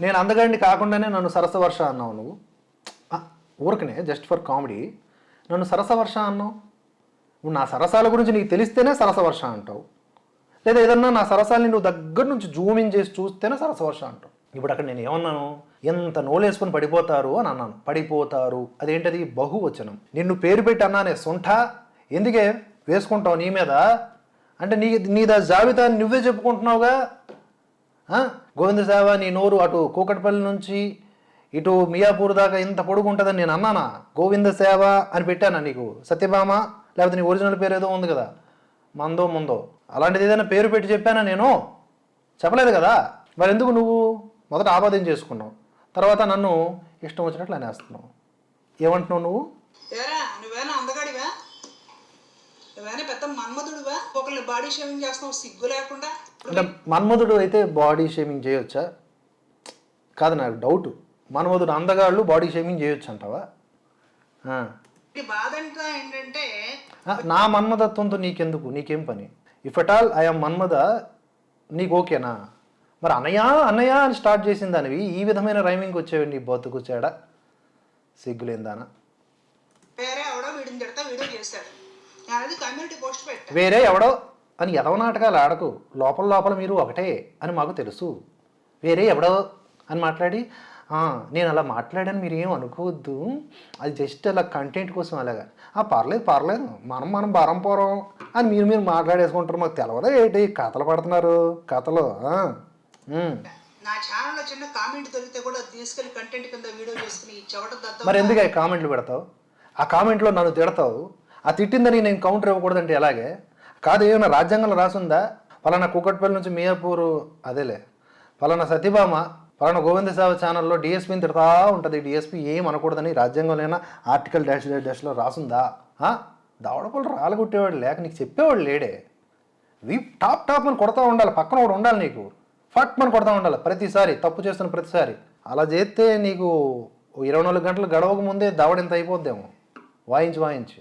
నేను అందగాడిని కాకుండానే నన్ను సరసవర్ష అన్నావు నువ్వు. ఊరకనే జస్ట్ ఫర్ కామెడీ నన్ను సరసవర్ష అన్నావు. నువ్వు నా సరసాల గురించి నీకు తెలిస్తేనే సరసవర్ష అంటావు, లేదా ఏదన్నా నా సరసాలని నువ్వు దగ్గర నుంచి జూమింగ్ చేసి చూస్తేనే సరసవర్ష అంటావు. ఇప్పుడు అక్కడ నేను ఏమన్నాను, ఎంత నోలేసుకొని పడిపోతారు అని అన్నాను. పడిపోతారు అదేంటది బహువచనం. నిన్ను పేరు పెట్టి అన్నానే సొంఠ ఎందుకే వేసుకుంటావు నీ మీద అంటే నీదా జాబితా నువ్వే చెప్పుకుంటున్నావుగా. గోవింద సేవ నీ నోరు అటు కూకట్పల్లి నుంచి ఇటు మియాపూర్ దాకా ఇంత పొడుగు ఉంటుందని నేను అన్నానా? గోవింద సేవ అని పెట్టానా నీకు? సత్యభామ లేకపోతే నీ ఒరిజినల్ పేరు ఏదో ఉంది కదా, మందో ముందో, అలాంటిది ఏదైనా పేరు పెట్టి చెప్పానా నేను? చెప్పలేదు కదా. మరి ఎందుకు నువ్వు మొదట ఆపాదన చేసుకున్నావు, తర్వాత నన్ను ఇష్టం వచ్చినట్లు అనేస్తున్నావు? ఏమంటున్నావు నువ్వు? నువ్వేనా అందగాడివా? నువ్వేనా పెద్ద మన్మధుడువా? ఒకళ్ళు బాడీ షేమింగ్ చేస్తున్నావు సిగ్గు లేకుండా. అంటే మన్మధుడు అయితే బాడీ షేమింగ్ చేయొచ్చా? కాదు నాకు డౌట్, మన్మధుడు అందగాళ్ళు బాడీ షేమింగ్ చేయొచ్చు అంటావా? బాధ అంటే ఏంటంటే నా మన్మదత్వంతో నీకెందుకు, నీకేం పని? If at all I'm Manmadha నీకు ఓకేనా? మరి అన్నయ్య అన్నయ్య అని స్టార్ట్ చేసిన దానివి ఈ విధమైన రైమింగ్ వచ్చేవి నీ బతుకు చేడా సిగ్గులేందానా? వేరే ఎవడో వీడిని తిడతా వీడియో చేశాడు, కమ్యూనిటీ పోస్ట్ పెట్టా. వేరే ఎవడో అని ఎదవ నాటకాలు ఆడకు, లోపల లోపల మీరు ఒకటే అని మాకు తెలుసు. వేరే ఎవడో అని మాట్లాడి నేను అలా మాట్లాడాను మీరు ఏం అనుకోవద్దు, అది జస్ట్ అలా కంటెంట్ కోసం అలాగా. పర్లేదు పర్లేదు మనం బారం పోరం అని మీరు మాట్లాడేసుకుంటారు. మాకు తెలవదా ఏంటి కథలు పడుతున్నారు కథలు? నా ఛానల్లో చిన్న కామెంట్ దొరికితే కూడా తీసుకెళ్లి కంటెంట్ కింద వీడియో చేసుకుని చెవట. మరి ఎందుకు ఆ కామెంట్లు పెడతావు? ఆ కామెంట్లో నన్ను తిడతావు, ఆ తిట్టిందని నేను కౌంటర్ ఇవ్వకూడదంటే ఎలాగే? కాదు ఏమైనా రాజ్యాంగంలో రాసుందా పలానా కూకట్పల్లి నుంచి మియాపూరు అదేలే పలానా సత్యభామ పలానా గోవింద సేవ ఛానల్లో డిఎస్పీని తిడతా ఉంటుంది, డిఎస్పీ ఏం అనకూడదని రాజ్యాంగంలోనైనా ఆర్టికల్ డాష్లో రాసుందా? దవడపళ్ళు రాలగొట్టేవాడు లేక నీకు చెప్పేవాడు లేడే. టాప్ అని కొడతా ఉండాలి, పక్కన ఒకటి ఉండాలి నీకు, ఫట్ అని కొడతా ఉండాలి ప్రతిసారి తప్పు చేస్తున్న ప్రతిసారి. అలా చేస్తే నీకు 24 గంటలు గడవక ముందే దవడ ఇంత అయిపోద్దేమో వాయించి